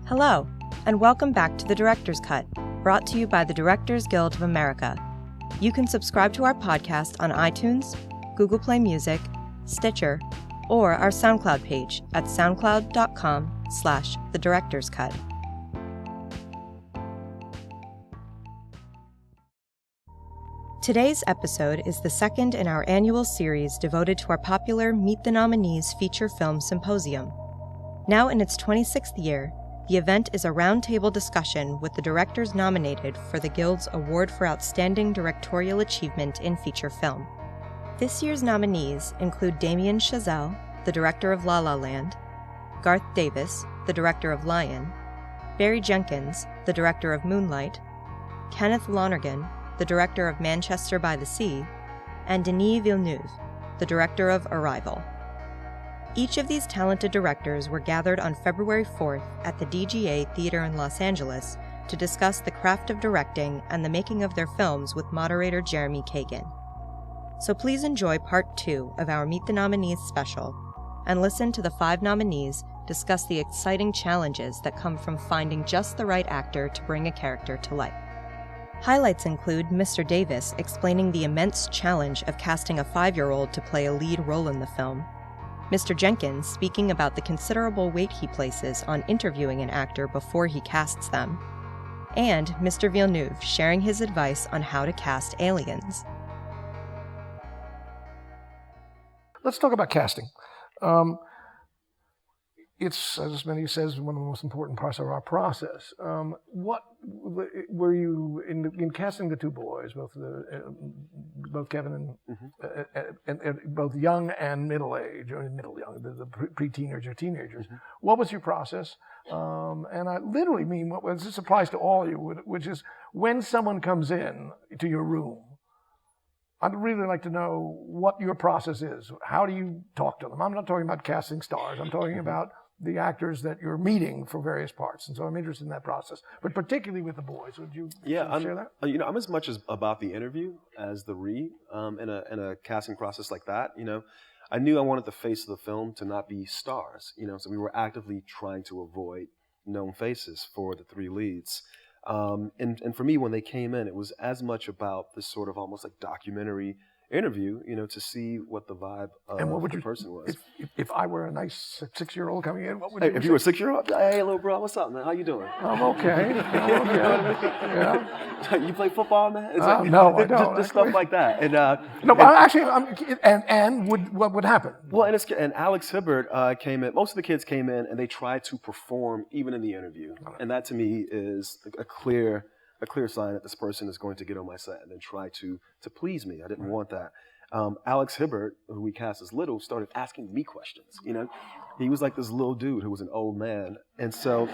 Hello, and welcome back to The Director's Cut, brought to you by the Directors Guild of America. You can subscribe to our podcast on iTunes, Google Play Music, Stitcher, or our SoundCloud page at soundcloud.com/thedirectorscut. Today's episode is the second in our annual series devoted to our popular Meet the Nominees feature film symposium. Now in its 26th year, the event is a roundtable discussion with the directors nominated for the Guild's Award for Outstanding Directorial Achievement in Feature Film. This year's nominees include Damien Chazelle, the director of La La Land, Garth Davis, the director of Lion, Barry Jenkins, the director of Moonlight, Kenneth Lonergan, the director of Manchester by the Sea, and Denis Villeneuve, the director of Arrival. Each of these talented directors were gathered on February 4th at the DGA Theater in Los Angeles to discuss the craft of directing and the making of their films with moderator Jeremy Kagan. So please enjoy part 2 of our Meet the Nominees special and listen to the 5 nominees discuss the exciting challenges that come from finding just the right actor to bring a character to life. Highlights include Mr. Davis explaining the immense challenge of casting a 5-year-old to play a lead role in the film, Mr. Jenkins speaking about the considerable weight he places on interviewing an actor before he casts them, and Mr. Villeneuve sharing his advice on how to cast aliens. Let's talk about casting. It's, as many says, one of the most important parts of our process. What were you in casting the two boys, both Kevin and both young and middle age, or middle young, the pre-teenager, teenagers? Mm-hmm. What was your process? And I literally mean this applies to all of you, which is when someone comes in to your room, I'd really like to know what your process is. How do you talk to them? I'm not talking about casting stars. I'm talking about the actors that you're meeting for various parts. And so I'm interested in that process, but particularly with the boys. Would you share that? I'm as much as about the interview as the read in a casting process like that. I knew I wanted the face of the film to not be stars, so we were actively trying to avoid known faces for the 3 leads. And for me, when they came in, it was as much about this sort of almost like documentary interview, to see what the vibe of the person was. If I were a nice 6-year-old coming in, what would you say? If you were a 6-year-old, hey, little bro, what's up, man? How you doing? I'm okay. You know what I mean? Yeah. You play football, man? No, I don't. Just stuff like that. And what would happen? Well, and Alex Hibbert came in. Most of the kids came in, and they tried to perform even in the interview, and that to me is a clear sign that this person is going to get on my set and then try to please me. I didn't want that. Alex Hibbert, who we cast as Little, started asking me questions. He was like this little dude who was an old man, and so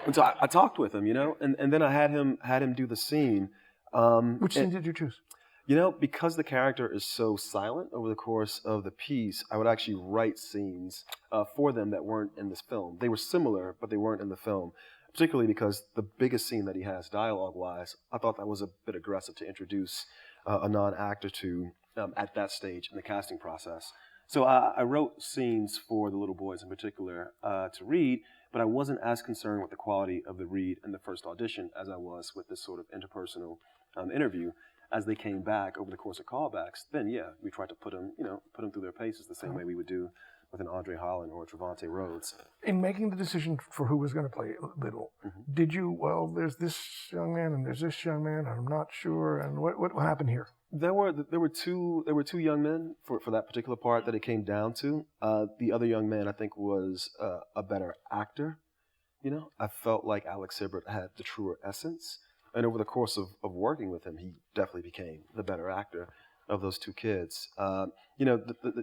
I talked with him, and then I had him do the scene. Which scene did you choose? Because the character is so silent over the course of the piece, I would actually write scenes for them that weren't in this film. They were similar, but they weren't in the film. Particularly because the biggest scene that he has dialogue-wise, I thought that was a bit aggressive to introduce a non-actor to at that stage in the casting process. So I wrote scenes for the little boys in particular to read, but I wasn't as concerned with the quality of the read in the first audition as I was with this sort of interpersonal interview. As they came back over the course of callbacks, then we tried to put them through their paces the same way we would do with an Andre Holland or a Trevante Rhodes. In making the decision for who was going to play Little, did you, there's this young man and there's this young man, I'm not sure, and what happened here? There were two young men for that particular part that it came down to. The other young man, I think, was a better actor. I felt like Alex Hibbert had the truer essence, and over the course of working with him, he definitely became the better actor of those 2 kids. The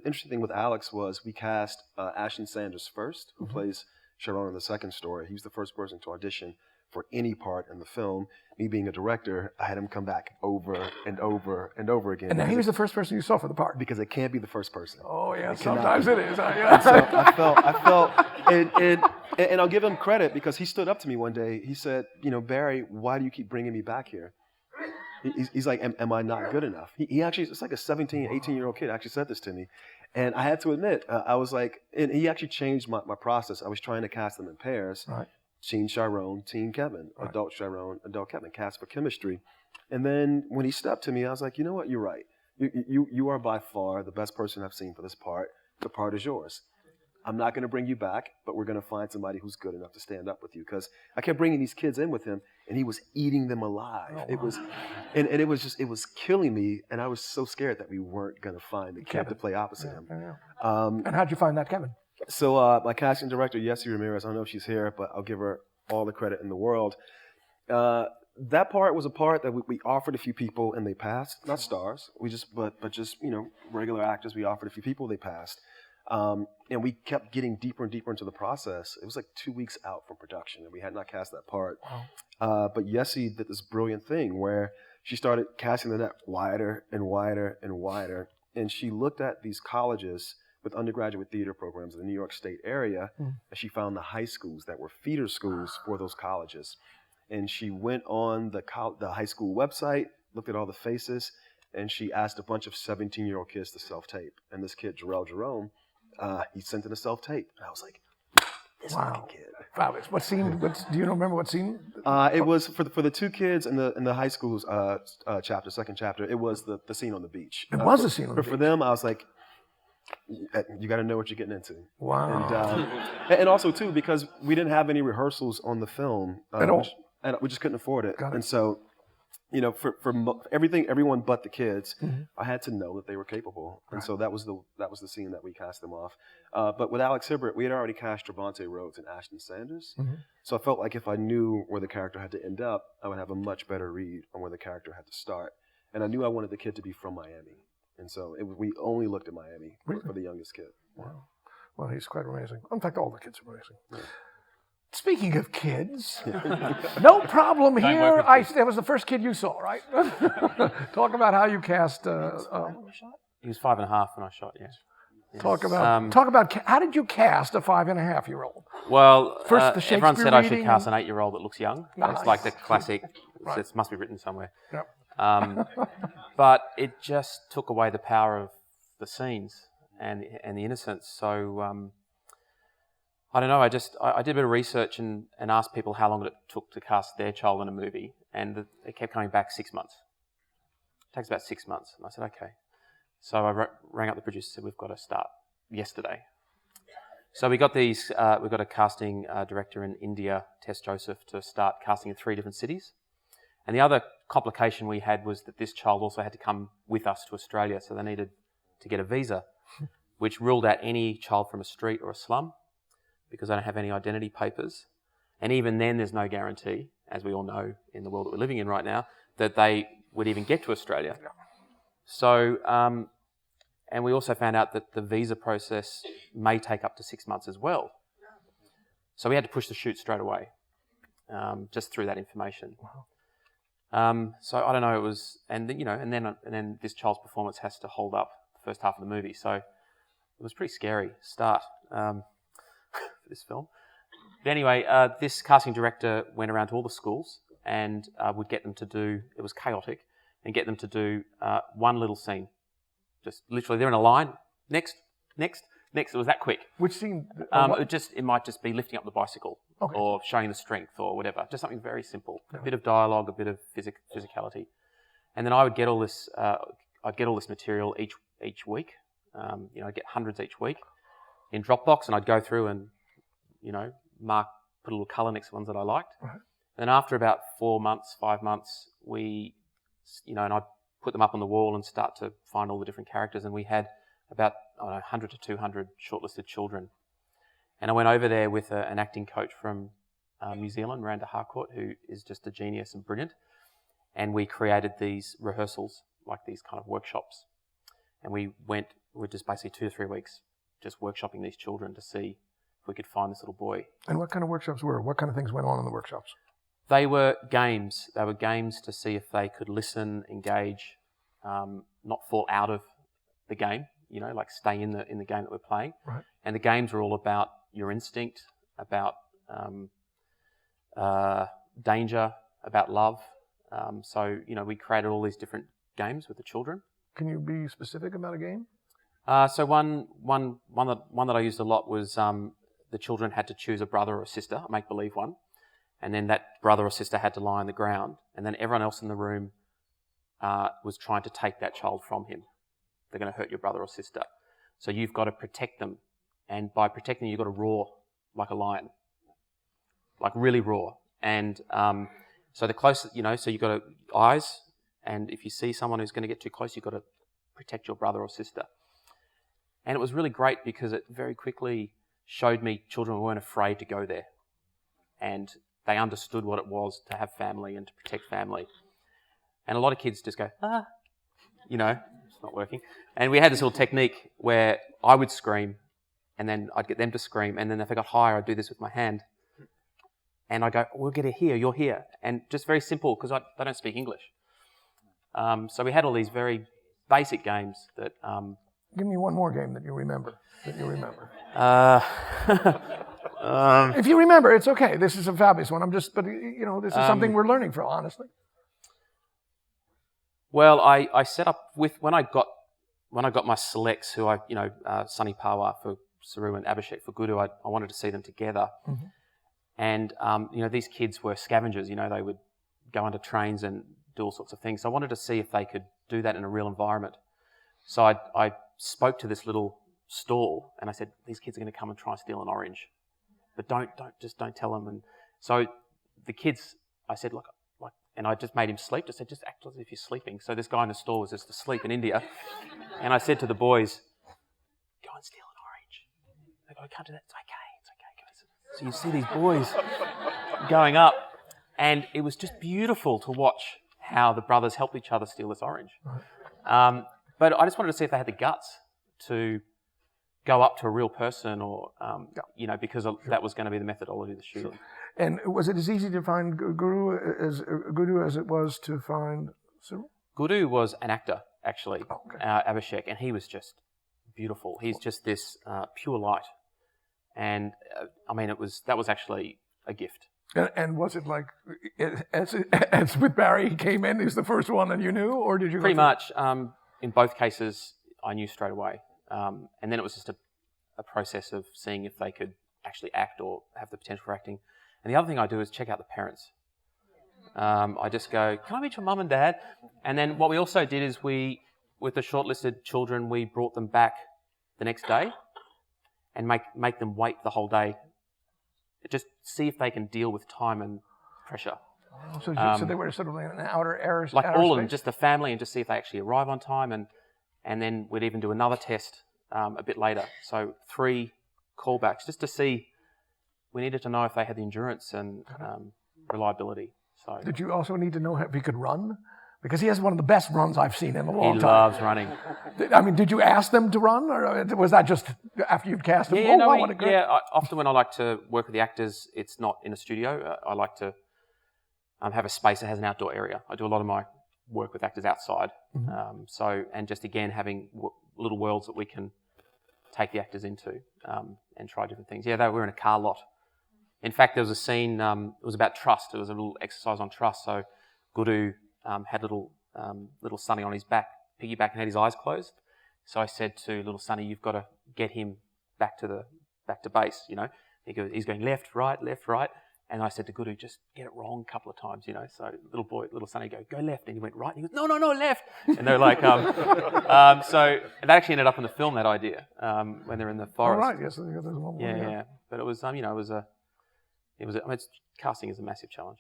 interesting thing with Alex was we cast Ashton Sanders first, who plays Sharon in the second story. He was the first person to audition for any part in the film. Me being a director, I had him come back over and over and over again. And now he was the first person you saw for the part. Because it can't be the first person. Oh yeah, sometimes it is. So I felt, and I'll give him credit because he stood up to me one day. He said, Barry, why do you keep bringing me back here? He's like, am I not good enough? He actually, it's like a 17, 18-year-old kid actually said this to me. And I had to admit, I was like, and he actually changed my process. I was trying to cast them in pairs. Right. teen Chiron, teen Kevin, adult Chiron, adult Kevin, cast for chemistry. And then when he stepped to me, I was like, you know what, you're right. You are by far the best person I've seen for this part. The part is yours. I'm not going to bring you back, but we're going to find somebody who's good enough to stand up with you. Because I kept bringing these kids in with him, and he was eating them alive. Oh, wow. It was, and it was killing me. And I was so scared that we weren't going to find the kid to play opposite him. And how'd you find that, Kevin? So my casting director, Yessie Ramirez, I don't know if she's here, but I'll give her all the credit in the world. That part was a part that we offered a few people and they passed. Not stars. We just, but just, regular actors. We offered a few people, they passed. And we kept getting deeper and deeper into the process. It was like 2 weeks out from production, and we had not cast that part. Wow. But Yessie did this brilliant thing where she started casting the net wider and wider and wider, and she looked at these colleges with undergraduate theater programs in the New York State area, and she found the high schools that were feeder schools for those colleges. And she went on the high school website, looked at all the faces, and she asked a bunch of 17-year-old kids to self-tape. And this kid, Jarrell Jerome, he sent in a self-tape. And I was like, this fucking kid. Fabulous. What scene? Do you remember what scene? It was for the two kids in the high school's second chapter. It was the scene on the beach. It was a scene on the beach. For them, I was like, you got to know what you're getting into. Wow. And also too, because we didn't have any rehearsals on the film at all, and we just couldn't afford it. And so, for everyone but the kids, I had to know that they were capable. And so that was the scene that we cast them off. But with Alex Hibbert, we had already cast Trevante Rhodes and Ashton Sanders. So I felt like if I knew where the character had to end up, I would have a much better read on where the character had to start. And I knew I wanted the kid to be from Miami. And so we only looked at Miami for the youngest kid. Wow. Well, he's quite amazing. In fact, all the kids are amazing. Yeah. Speaking of kids, no problem here. That was the first kid you saw, right? Talk about how you cast. He was 5.5 when I shot. Yeah. Yes. Talk about how did you cast a 5.5-year-old? Well, first the Shakespeare everyone said I should reading cast an 8-year-old that looks young. Nice. It's like the classic. Right. It must be written somewhere. Yep. But it just took away the power of the scenes and the innocence. So I don't know. I did a bit of research and asked people how long it took to cast their child in a movie, and it kept coming back 6 months. It takes about 6 months, and I said okay. So I rang up the producer and said we've got to start yesterday. So we got a casting director in India, Tess Joseph, to start casting in 3 different cities. And the other complication we had was that this child also had to come with us to Australia, so they needed to get a visa, which ruled out any child from a street or a slum because they don't have any identity papers. And even then, there's no guarantee, as we all know in the world that we're living in right now, that they would even get to Australia. So, and we also found out that the visa process may take up to 6 months as well. So we had to push the shoot straight away, just through that information. So I don't know. It was, and then this child's performance has to hold up the first half of the movie. So it was pretty scary start for this film. But anyway, this casting director went around to all the schools and would get them to do. It was chaotic, and get them to do one little scene. Just literally, they're in a line. Next. It was that quick. Which scene? It might just be lifting up the bicycle, or showing the strength, or whatever. Just something very simple. A bit of dialogue, a bit of physicality, and then I would get all this. I'd get all this material each week. I'd get hundreds each week in Dropbox, and I'd go through and put a little colour next to ones that I liked. Right. And after about 4 months, 5 months, and I'd put them up on the wall and start to find all the different characters, and we had about 100 to 200 shortlisted children. And I went over there with an acting coach from New Zealand, Miranda Harcourt, who is just a genius and brilliant. And we created these rehearsals, like these kind of workshops. And we're just basically 2 to 3 weeks just workshopping these children to see if we could find this little boy. And what kind of workshops were? What kind of things went on in the workshops? They were games. They were games to see if they could listen, engage, not fall out of the game. Like stay in the game that we're playing. Right. And the games are all about your instinct, about danger, about love. So we created all these different games with the children. Can you be specific about a game? So one that I used a lot was the children had to choose a brother or a sister, a make-believe one, and then that brother or sister had to lie on the ground, and then everyone else in the room was trying to take that child from him. They're going to hurt your brother or sister. So you've got to protect them. And by protecting them, you've got to roar like a lion. Like really roar. And so the closer, so you've got eyes, and if you see someone who's going to get too close, you've got to protect your brother or sister. And it was really great because it very quickly showed me children weren't afraid to go there. And they understood what it was to have family and to protect family. And a lot of kids just go, it's not working. And we had this little technique where I would scream, and then I'd get them to scream, and then if I got higher, I'd do this with my hand. And I go, we'll get it here, you're here. And just very simple, because they don't speak English. So we had all these very basic games that... Give me one more game that you remember. If you remember, it's okay. This is a fabulous one. This is something we're learning from, honestly. Well, I set up with when I got my selects, who Sunny Pawar for Saru and Abhishek for Guru, I wanted to see them together. Mm-hmm. And these kids were scavengers. They would go under trains and do all sorts of things. So I wanted to see if they could do that in a real environment. So I spoke to this little stall and I said, these kids are going to come and try and steal an orange, but don't tell them. And so the kids, I said, look, and I just made him sleep. I said, just act as if you're sleeping. So this guy in the store was just asleep in India. And I said to the boys, go and steal an orange. They go, I can't do that. It's okay, guys. So you see these boys going up, and it was just beautiful to watch how the brothers helped each other steal this orange. But I just wanted to see if they had the guts to go up to a real person, or because that was going to be the methodology of the shooting. Sure. And was it as easy to find Guru as it was to find Saru? Guru was an actor, actually, okay. Abhishek, and he was just beautiful. He's just this pure light, and that was actually a gift. And was it like, as with Barry, he came in, he was the first one and you knew, or did you? Pretty much. In both cases, I knew straight away. And then it was just a process of seeing if they could actually act or have the potential for acting. And the other thing I do is check out the parents. I just go, can I meet your mum and dad? And then what we also did is with the shortlisted children, we brought them back the next day and make them wait the whole day. Just see if they can deal with time and pressure. So they were sort of in an outer air. Like outer all space? of them, just the family, and just see if they actually arrive on time. And then we'd even do another test a bit later. So 3 callbacks, just to see. We needed to know if they had the endurance and reliability. So did you also need to know if he could run? Because he has one of the best runs I've seen in a long time. He loves running. I mean, did you ask them to run, or was that just after you'd cast them? Often when I like to work with the actors, it's not in a studio. I like to have a space that has an outdoor area. I do a lot of my work with actors outside. Mm-hmm. And just again, having little worlds that we can take the actors into and try different things. Yeah, they were in a car lot. In fact, there was a scene, it was about trust. It was a little exercise on trust. So Guru had little Sonny on his back, piggyback, and had his eyes closed. So I said to little Sonny, you've got to get him back to base, He's going left, right. And I said to Guru, just get it wrong a couple of times, So little Sonny go left, and he went right. And he goes, no, left. And they're like, so that actually ended up in the film, that idea, when they're in the forest. Oh, right, yes, there's one. Yeah. But it was, casting is a massive challenge.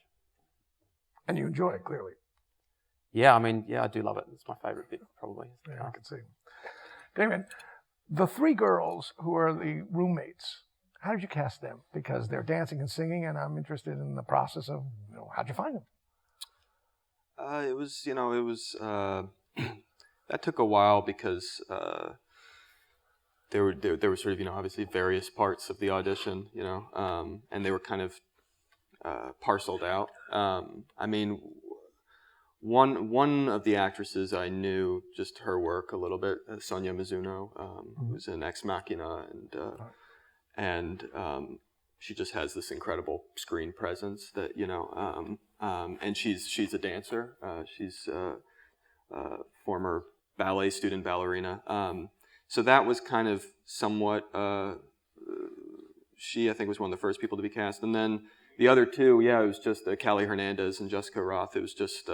And you enjoy it, clearly. Yeah, I do love it. It's my favorite bit, probably. Yeah, I can see. Damien, the 3 girls who are the roommates, how did you cast them? Because they're dancing and singing, and I'm interested in the process of, how'd you find them? It was that took a while because there were sort of, obviously various parts of the audition, and they were kind of parceled out. One of the actresses I knew, just her work a little bit, Sonia Mizuno, who's in Ex Machina, and she just has this incredible screen presence that, and she's a dancer. She's a former ballet student ballerina. So that was kind of somewhat she I think was one of the first people to be cast, and then the other two, yeah, it was just Callie Hernandez and Jessica Roth. It was just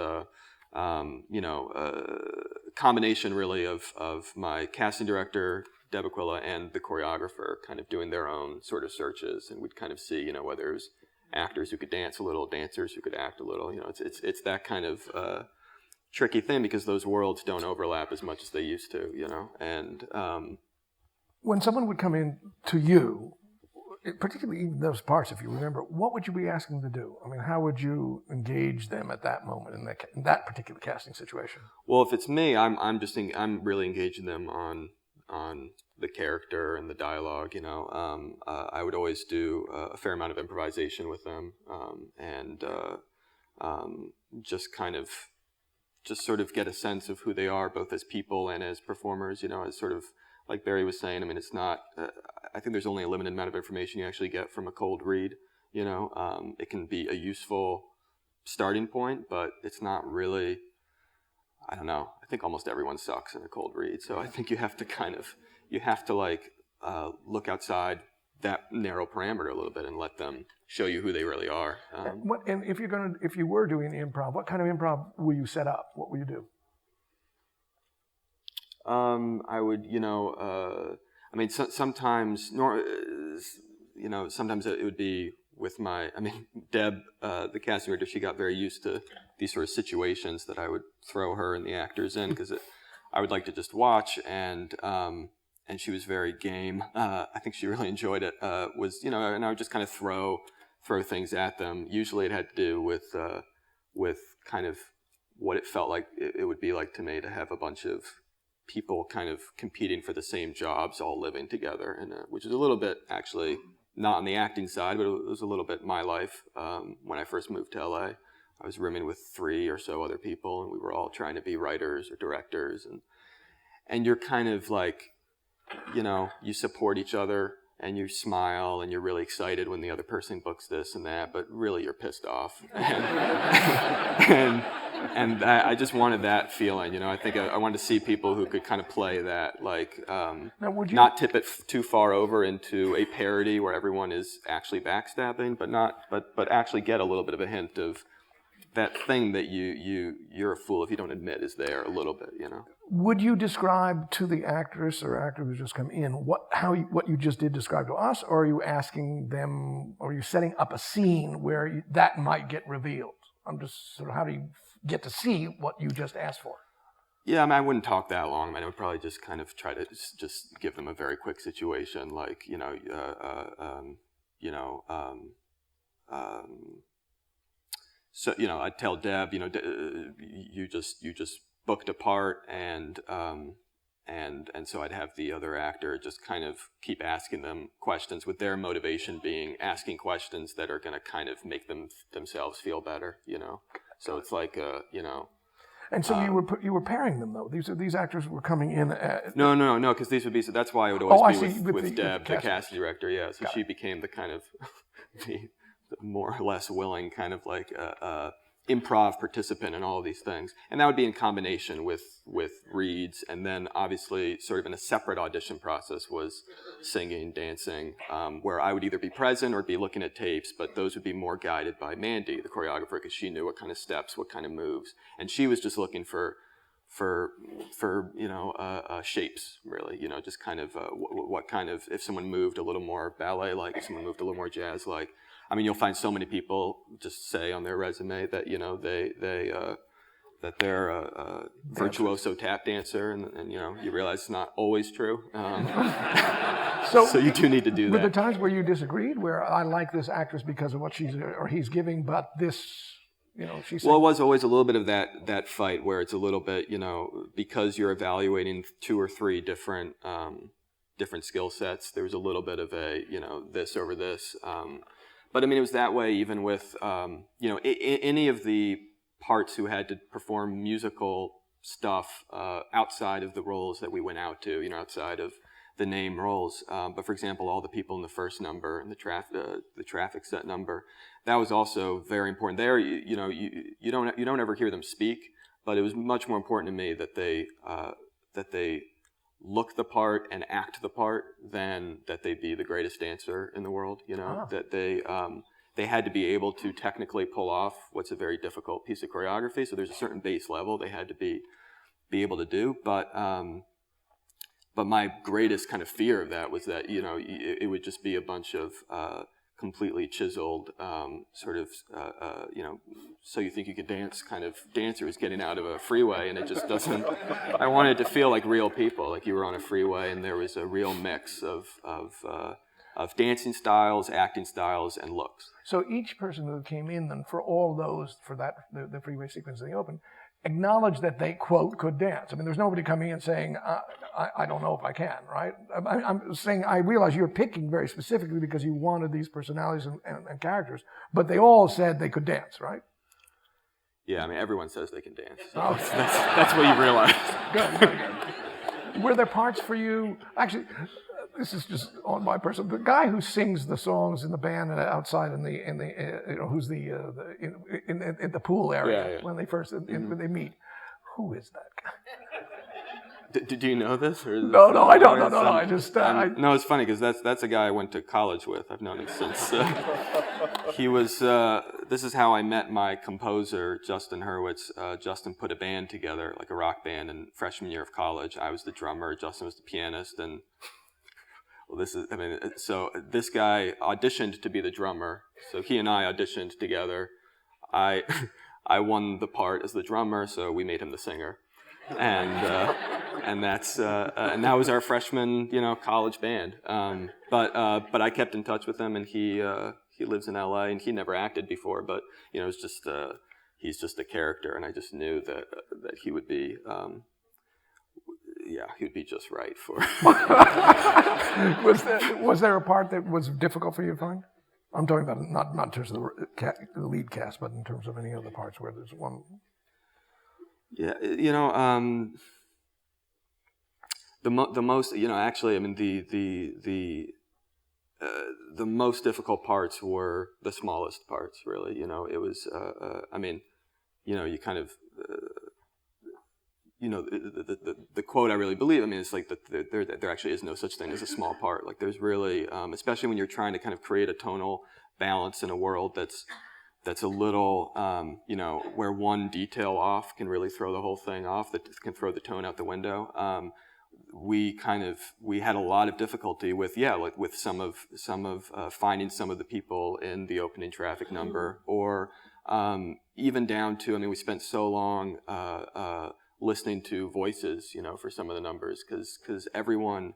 combination really of my casting director Deb Aquila and the choreographer kind of doing their own sort of searches, and we'd kind of see whether it was actors who could dance a little, dancers who could act a little. It's that kind of tricky thing because those worlds don't overlap as much as they used to. And when someone would come in to you, particularly even those parts, if you remember, what would you be asking them to do? I mean, how would you engage them at that moment in that particular casting situation? Well, if it's me, I'm really engaging them on the character and the dialogue. I would always do a fair amount of improvisation with them, and just sort of get a sense of who they are, both as people and as performers. As sort of like Barry was saying, I mean, it's not. I think there's only a limited amount of information you actually get from a cold read. It can be a useful starting point, but it's not really. I don't know. I think almost everyone sucks in a cold read, so I think you have to look outside that narrow parameter a little bit and let them show you who they really are. And if you were doing improv, what kind of improv will you set up? What will you do? I would, sometimes, sometimes it would be with Deb, the casting director, she got very used to these sort of situations that I would throw her and the actors in because I would like to just watch, and she was very game. I think she really enjoyed it. And I would just kind of throw things at them. Usually, it had to do with kind of what it felt like it would be like to me to have a bunch of people kind of competing for the same jobs, all living together, and which is a little bit actually not on the acting side, but it was a little bit my life. When I first moved to LA, I was rooming with 3 or so other people, and we were all trying to be writers or directors, and you're kind of like, you support each other and you smile and you're really excited when the other person books this and that, but really you're pissed off. And I just wanted that feeling, I think I wanted to see people who could kind of play that, like, not tip it too far over into a parody where everyone is actually backstabbing, but actually get a little bit of a hint of that thing that you're a fool if you don't admit is there a little bit, Would you describe to the actress or actor who's just come in what you just did describe to us, or are you asking them, or are you setting up a scene where that might get revealed? I'm just sort of, how do you get to see what you just asked for? Yeah, I wouldn't talk that long. I would probably just kind of try to just give them a very quick situation, like so I'd tell Deb, you just booked a part, and so I'd have the other actor just kind of keep asking them questions, with their motivation being asking questions that are going to kind of make themselves feel better, So it's like And so you were pairing them though. These actors were coming in. No, because these would be. So that's why I would always be with Deb, the casting director. Yeah, so she became the kind of the more or less willing kind of like improv participant in all of these things, and that would be in combination with reads, and then obviously sort of in a separate audition process was singing, dancing, where I would either be present or be looking at tapes, but those would be more guided by Mandy, the choreographer, because she knew what kind of steps, what kind of moves, and she was just looking for shapes, really, just kind of what kind of, if someone moved a little more ballet-like, if someone moved a little more jazz-like. I mean, you'll find so many people just say on their resume that that they're a virtuoso tap dancer, and you realize it's not always true. So you do need to do that. Were there times where you disagreed, where I like this actress because of what she's or he's giving, but this, she's. Well, it was always a little bit of that fight where it's a little bit, because you're evaluating 2 or 3 different skill sets. There was a little bit of a this over this. But I mean, it was that way even with, any of the parts who had to perform musical stuff outside of the roles that we went out to, outside of the name roles. But for example, all the people in the first number and the traffic set number, that was also very important. There, you don't ever hear them speak, but it was much more important to me that they look the part and act the part than that they be the greatest dancer in the world. That they had to be able to technically pull off what's a very difficult piece of choreography. So there's a certain base level they had to be able to do. But my greatest kind of fear of that was that it would just be a bunch of completely chiseled so you think you could dance kind of dancers getting out of a freeway, and it just doesn't. I wanted it to feel like real people, like you were on a freeway and there was a real mix of dancing styles, acting styles, and looks. So each person who came in then for all those, for that, the freeway sequence in the open, acknowledged that they, quote, could dance. I mean, there's nobody coming in saying, I don't know if I can, right? I'm saying, I realize you're picking very specifically because you wanted these personalities and characters, but they all said they could dance, right? Yeah, I mean, everyone says they can dance. So that's what you realize. Good. Were there parts for you, actually, this is just on my person. The guy who sings the songs in the band outside in the who's in the pool area when they first when they meet, who is that guy? Do you know this? Or No, I don't. No, I just. No, it's funny because that's a guy I went to college with. I've known him since. He was. This is how I met my composer, Justin Hurwitz. Justin put a band together, like a rock band, in freshman year of college. I was the drummer. Justin was the pianist, and so this guy auditioned to be the drummer. So he and I auditioned together. I won the part as the drummer, so we made him the singer. And that was our freshman, college band. But I kept in touch with him, and he lives in LA, and he never acted before. But it's just he's just a character, and I just knew that he would be. He'd be just right for. Was there a part that was difficult for you to find? I'm talking about not in terms of the lead cast, but in terms of any other parts where there's one. Yeah, the most, actually, I mean, the most difficult parts were the smallest parts. Really, it was. You kind of. The quote I really believe. I mean, it's like that there actually is no such thing as a small part. Like there's really, especially when you're trying to kind of create a tonal balance in a world that's a little, where one detail off can really throw the whole thing off. That can throw the tone out the window. We had a lot of difficulty with some of finding some of the people in the opening traffic number, or even down to. I mean, we spent so long. Listening to voices, for some of the numbers, because everyone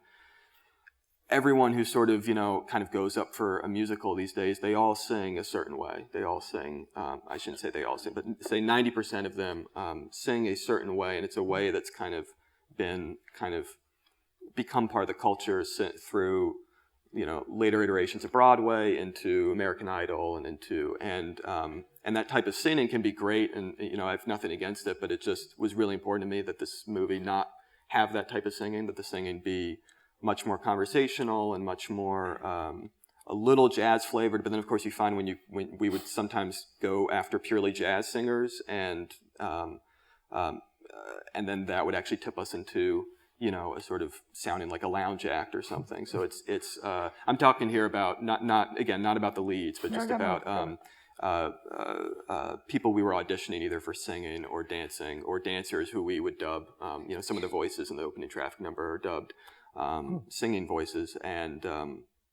who sort of, kind of goes up for a musical these days, they all sing a certain way. They all sing, I shouldn't say they all sing, but say 90% of them sing a certain way, and it's a way that's kind of become part of the culture through, later iterations of Broadway into American Idol and that type of singing can be great, and I have nothing against it, but it just was really important to me that this movie not have that type of singing, that the singing be much more conversational and much more a little jazz flavored. But then of course you find when we would sometimes go after purely jazz singers, and then that would actually tip us into a sort of sounding like a lounge act or something. So it's I'm talking here about not about the leads, but just about people we were auditioning either for singing or dancing, or dancers who we would dub. Some of the voices in the opening traffic number are dubbed singing voices, and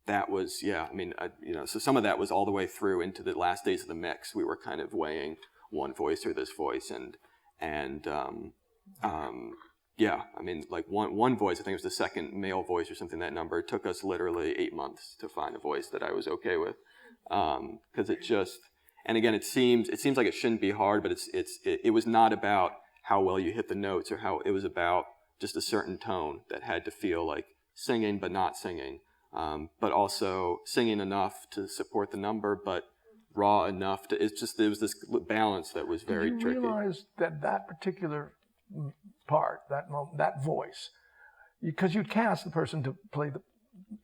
that was so some of that was all the way through into the last days of the mix. We were kind of weighing one voice or this voice, like one voice, I think it was the second male voice or something, that number. It took us literally 8 months to find a voice that I was okay with, because it just, and again, it seems like it shouldn't be hard, but it was not about how well you hit the notes, or how it was about just a certain tone that had to feel like singing but not singing, but also singing enough to support the number, but raw enough to. There was this balance that was very tricky. Did you realize that particular part, that voice, because you'd cast the person to play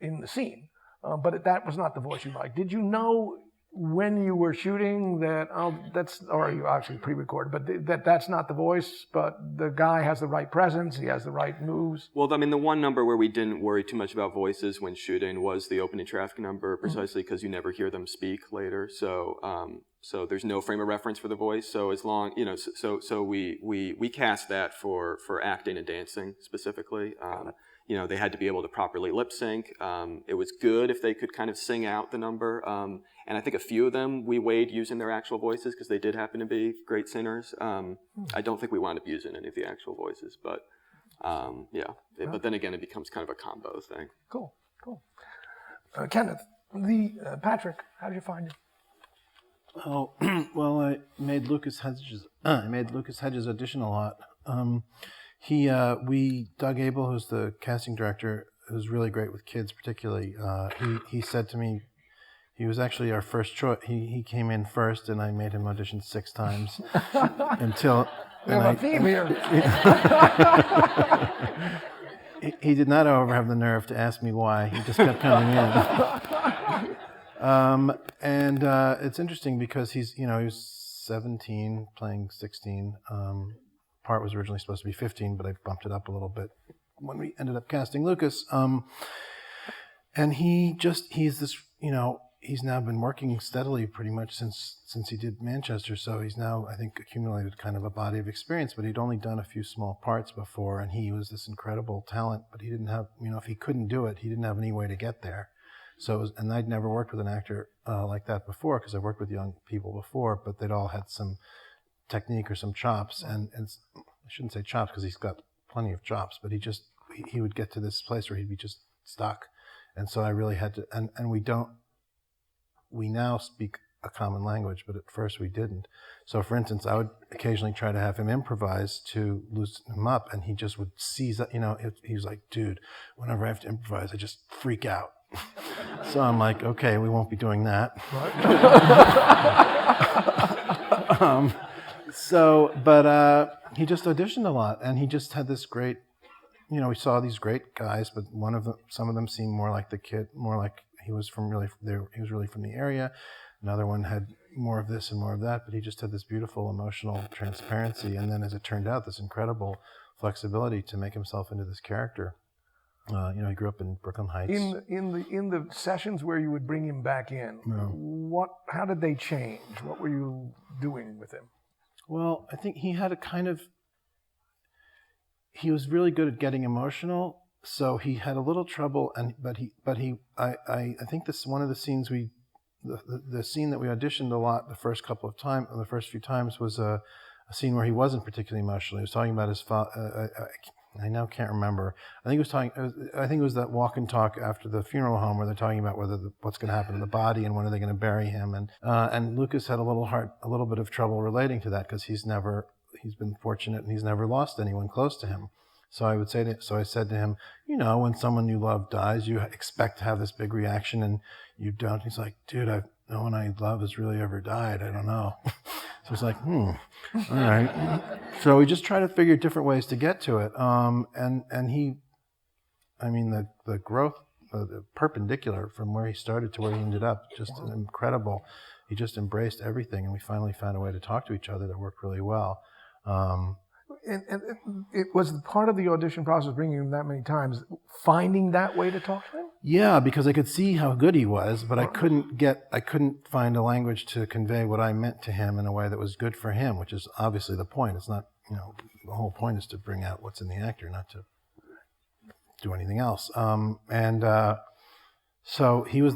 in the scene, but that was not the voice you liked. Did you know when you were shooting or you actually pre-recorded, but that's not the voice, but the guy has the right presence, he has the right moves. Well, I mean, the one number where we didn't worry too much about voices when shooting was the opening traffic number, precisely because you never hear them speak later. So, so there's no frame of reference for the voice. So as long, so we cast that for acting and dancing specifically. They had to be able to properly lip sync. It was good if they could kind of sing out the number. And I think a few of them we weighed using their actual voices because they did happen to be great singers. I don't think we wound up using any of the actual voices, but but then again, it becomes kind of a combo thing. Cool. Kenneth, Patrick, how did you find it? Oh, well, I made Lucas Hedges audition a lot. Doug Abel, who's the casting director, who's really great with kids particularly, he said to me, he was actually our first choice. He came in first, and I made him audition 6 times until. We have a theme here. He did not, however, have the nerve to ask me why. He just kept coming in. It's interesting because he was 17 playing 16. Part was originally supposed to be 15, but I bumped it up a little bit when we ended up casting Lucas. And he's this, he's now been working steadily pretty much since he did Manchester. So he's now, I think, accumulated kind of a body of experience, but he'd only done a few small parts before, and he was this incredible talent, but he didn't have, if he couldn't do it, he didn't have any way to get there. So, and I'd never worked with an actor like that before, because I've worked with young people before, but they'd all had some technique or some chops, and I shouldn't say chops because he's got plenty of chops, but he would get to this place where he'd be just stuck. And so I really had to, and we now speak a common language, but at first we didn't. So for instance, I would occasionally try to have him improvise to loosen him up, and he just would seize up, he was like, dude, whenever I have to improvise, I just freak out. So I'm like, okay, we won't be doing that. But he just auditioned a lot, and he just had this great, we saw these great guys, but some of them seemed more like the kid, more like he was really from the area. Another one had more of this and more of that, but he just had this beautiful emotional transparency, and then as it turned out, this incredible flexibility to make himself into this character. He grew up in Brooklyn Heights. In the sessions where you would bring him back in, how did they change? What were you doing with him? Well, I think he had he was really good at getting emotional, so he had a little trouble, I think this one of the scenes the scene that we auditioned a lot the first few times was a scene where he wasn't particularly emotional. He was talking about his father. I now can't remember. I think it was that walk and talk after the funeral home where they're talking about what's going to happen to the body and when are they going to bury him. And Lucas had a little bit of trouble relating to that because he's been fortunate and he's never lost anyone close to him. So I said to him, when someone you love dies, you expect to have this big reaction and you don't. He's like, dude, no one I love has really ever died. I don't know. So it's like, all right. So we just try to figure different ways to get to it. And he, the growth, the perpendicular from where he started to where he ended up, just incredible. He just embraced everything, and we finally found a way to talk to each other that worked really well. And it was part of the audition process, bringing him that many times, finding that way to talk to him? Yeah, because I could see how good he was, but I couldn't find a language to convey what I meant to him in a way that was good for him, which is obviously the point. It's not, the whole point is to bring out what's in the actor, not to do anything else. So he was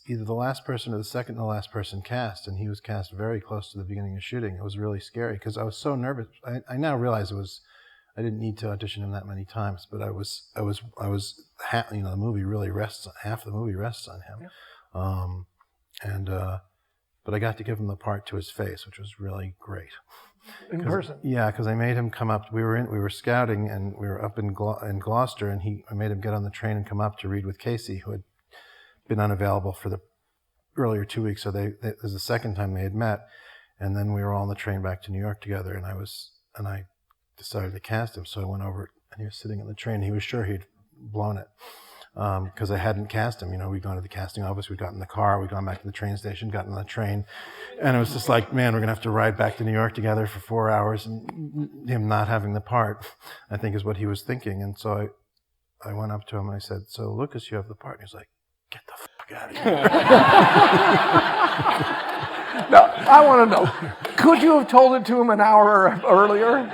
either the last person or the second to last person cast, and he was cast very close to the beginning of shooting. It was really scary because I was so nervous. I now realize I didn't need to audition him that many times, but I was the movie really half the movie rests on him. Yeah. But I got to give him the part to his face, which was really great. In person? Yeah, because I made him come up. We were scouting, and we were up in Gloucester, and I made him get on the train and come up to read with Casey, who had been unavailable for the earlier 2 weeks. So this is the second time they had met, and then we were all on the train back to New York together, and I decided to cast him. So I went over, and he was sitting in the train. He was sure he'd blown it. because I hadn't cast him. We'd gone to the casting office, we'd gotten in the car, we'd gone back to the train station, gotten on the train, and it was just like, man, we're going to have to ride back to New York together for 4 hours, and him not having the part, I think, is what he was thinking. And so I went up to him and I said, "So, Lucas, you have the part." And he's like, "Get the fuck out of here." Now, I want to know, could you have told it to him an hour earlier?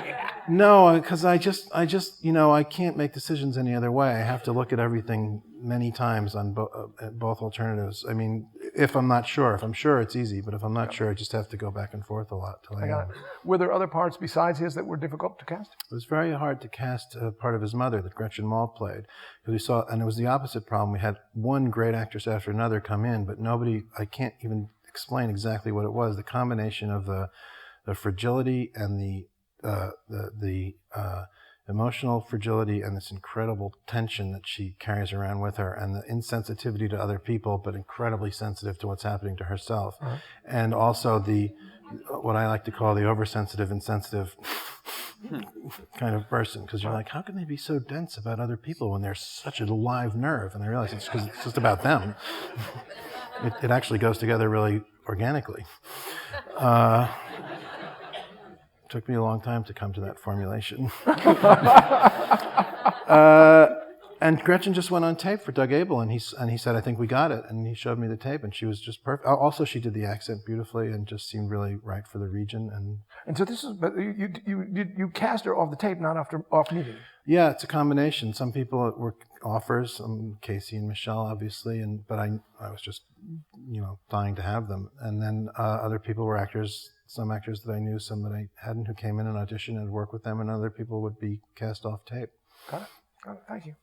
No, because I can't make decisions any other way. I have to look at everything many times on both alternatives. I mean, if I'm not sure. If I'm sure, it's easy. But if I'm not sure, I just have to go back and forth a lot. Till I got it. Were there other parts besides his that were difficult to cast? It was very hard to cast a part of his mother that Gretchen Mol played. Because we saw, and it was the opposite problem. We had one great actress after another come in, but nobody, I can't even explain exactly what it was. The combination of the fragility and the emotional fragility and this incredible tension that she carries around with her, and the insensitivity to other people, but incredibly sensitive to what's happening to herself. Uh-huh. And also what I like to call the oversensitive, insensitive kind of person, because you're like, how can they be so dense about other people when they're such a live nerve? And I realize it's because it's just about them. It actually goes together really organically. Took me a long time to come to that formulation. And Gretchen just went on tape for Doug Abel, and he said, "I think we got it." And he showed me the tape, and she was just perfect. Also, she did the accent beautifully, and just seemed really right for the region. And so this is, but you cast her off the tape, not off meeting. Yeah, it's a combination. Some people were offers, Casey and Michelle, obviously, but I was just dying to have them. And then other people were actors. Some actors that I knew, some that I hadn't, who came in and auditioned and worked with them, and other people would be cast off tape. Got it. Thank you.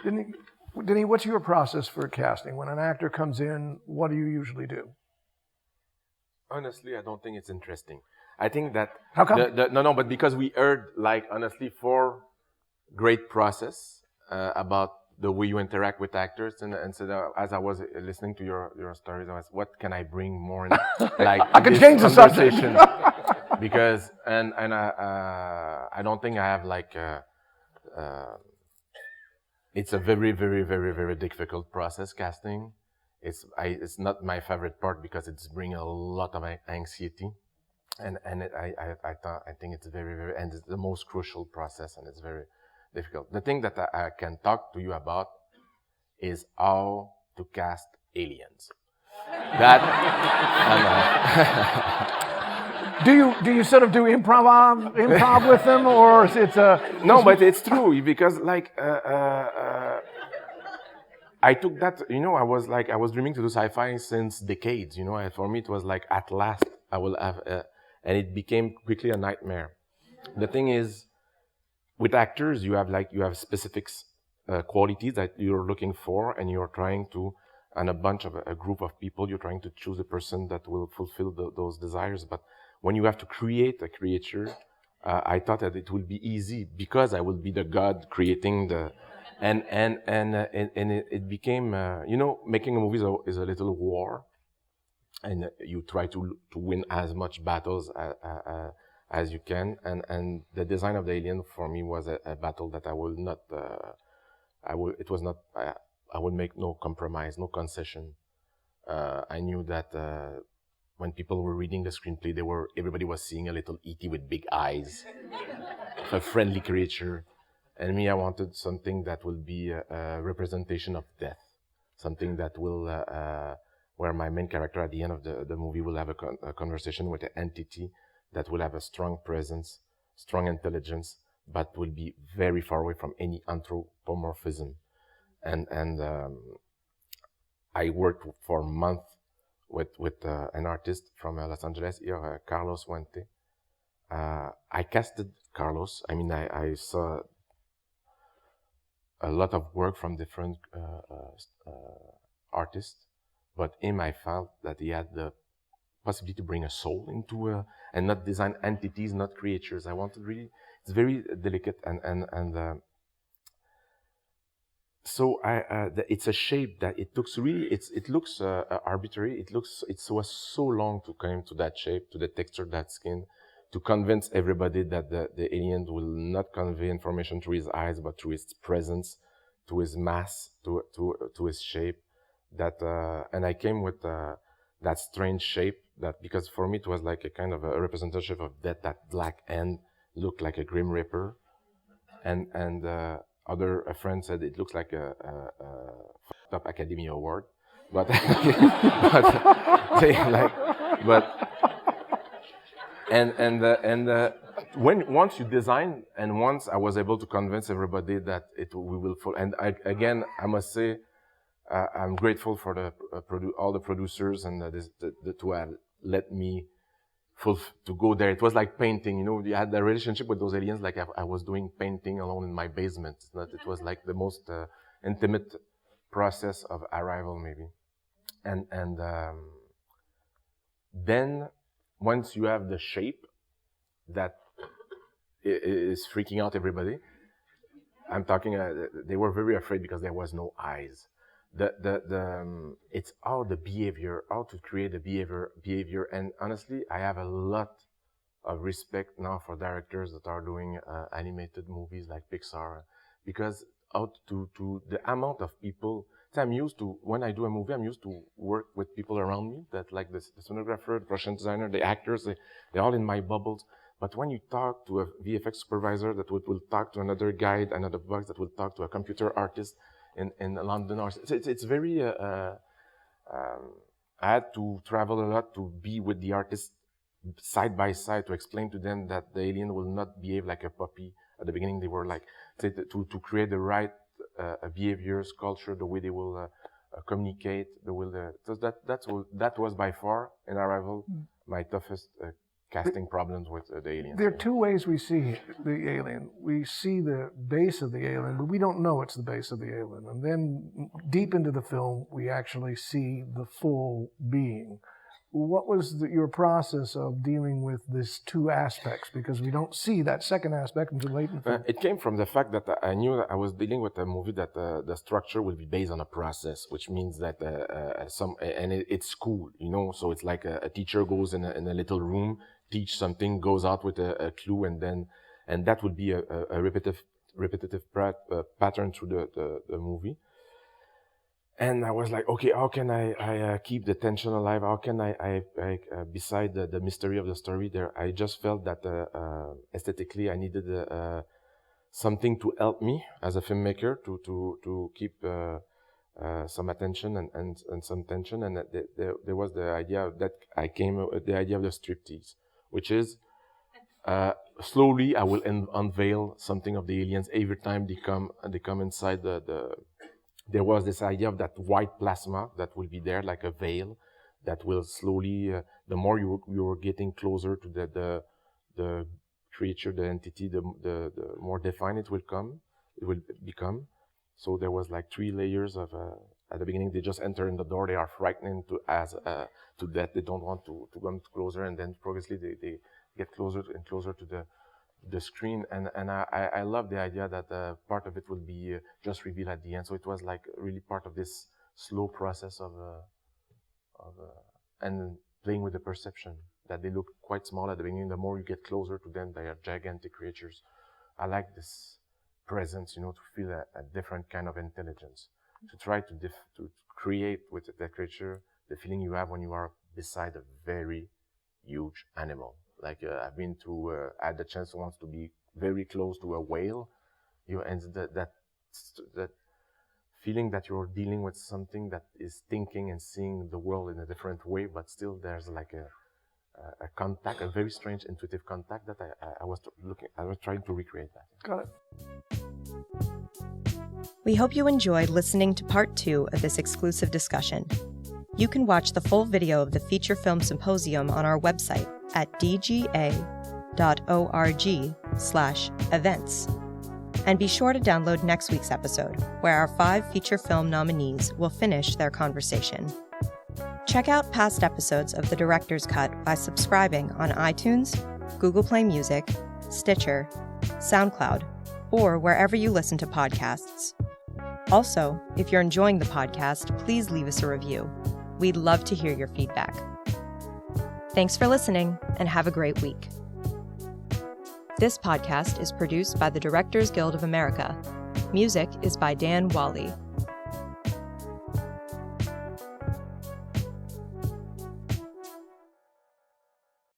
Denis, what's your process for casting? When an actor comes in, what do you usually do? Honestly, I don't think it's interesting. I think that... How come? But because we heard, honestly, 4 great process about the way you interact with actors, and so as I was listening to your stories, I was, what can I bring more in, I can change the subject. Because I don't think I have it's a very, very, very, very difficult process, casting. It's not my favorite part because it's bringing a lot of anxiety, and I think it's very, very, and it's the most crucial process, and it's very difficult. The thing that I can talk to you about is how to cast aliens. That do you sort of do improv with them, or it's a no? But it's true because I took that. I was dreaming to do sci-fi since decades. And for me it was like, at last I will have, and it became quickly a nightmare. The thing is, with actors, you have specific qualities that you're looking for, and you're trying to, and a group of people, you're trying to choose a person that will fulfill those desires. But when you have to create a creature, I thought that it would be easy because I will be the god creating and it became, making a movie is a little war, and you try to win as much battles as you can, and the design of the alien for me was a battle that I will not, I would make no compromise, no concession. I knew that when people were reading the screenplay, everybody was seeing a little E.T. with big eyes, a friendly creature, and me, I wanted something that will be a representation of death, something that will, where my main character at the end of the movie will have a conversation with an entity that will have a strong presence, strong intelligence, but will be very far away from any anthropomorphism. And I worked for a month with an artist from Los Angeles here, Carlos Fuente. I casted Carlos. I mean, I saw a lot of work from different artists, but him, I felt that he had the possibility to bring a soul into and not design entities, not creatures. I wanted really, it's very delicate and so it's a shape that it looks really, it looks arbitrary. It was so long to come to that shape, to the texture of that skin, to convince everybody that the alien will not convey information through his eyes, but through his presence, to his mass, to his shape. That and I came with that strange shape. That because for me it was like a kind of a representation of death. That black end looked like a Grim Reaper, and a friend said it looks like a top Academy Award, but once you design and once I was able to convince everybody that we will follow, and I must say I'm grateful for all the producers and to have let me to go there. It was like painting, you had the relationship with those aliens like I was doing painting alone in my basement. It was like the most intimate process of arrival maybe. And then once you have the shape that is freaking out everybody, I'm talking, they were very afraid because there was no eyes. It's all the behavior, how to create the behavior. And honestly, I have a lot of respect now for directors that are doing animated movies like Pixar, because out to the amount of people. I'm used to, when I do a movie, I'm used to work with people around me, that like the cinematographer, the production designer, the actors, they're all in my bubbles. But when you talk to a VFX supervisor that will talk to another guide, another box that will talk to a computer artist in London, or it's very, I had to travel a lot to be with the artists side by side to explain to them that the alien will not behave like a puppy. At the beginning, they were like, to create the right behaviors, culture, the way they will communicate, so that was by far in Arrival my toughest casting problems with the aliens. There are two ways we see the alien. We see the base of the alien, but we don't know it's the base of the alien. And then deep into the film, we actually see the full being. What was your process of dealing with these two aspects? Because we don't see that second aspect until late in the film. It came from the fact that I knew that I was dealing with a movie that the structure will be based on a process, which means that it's school, so it's like a teacher goes in a little room, teach something, goes out with a clue, and that would be a repetitive pattern through the movie. And I was like, okay, how can I keep the tension alive? How can I beside the mystery of the story there, I just felt that aesthetically I needed something to help me as a filmmaker to keep some attention and some tension. And there was the idea that I came with the idea of the striptease, which is slowly I will unveil something of the aliens every time they come inside there was this idea of that white plasma that will be there like a veil that will slowly, the more you were getting closer to the creature, the entity, the more defined it will become. So there was like 3 layers of, at the beginning they just enter in the door, they are frightened to death, they don't want to come closer, and then progressively they get closer and closer to the screen, and I love the idea that part of it will be just revealed at the end. So it was like really part of this slow process of and playing with the perception that they look quite small at the beginning. The more you get closer to them, they are gigantic creatures. I like this presence, to feel a different kind of intelligence, to try to create with that creature the feeling you have when you are beside a very huge animal. Like I've been through, I had the chance once to be very close to a whale, and that feeling that you're dealing with something that is thinking and seeing the world in a different way, but still there's like a contact, a very strange intuitive contact that I was trying to recreate that. Got it. We hope you enjoyed listening to part 2 of this exclusive discussion. You can watch the full video of the Feature Film Symposium on our website at dga.org/events. And be sure to download next week's episode, where our 5 feature film nominees will finish their conversation. Check out past episodes of The Director's Cut by subscribing on iTunes, Google Play Music, Stitcher, SoundCloud, or wherever you listen to podcasts. Also, if you're enjoying the podcast, please leave us a review. We'd love to hear your feedback. Thanks for listening, and have a great week. This podcast is produced by the Directors Guild of America. Music is by Dan Wally.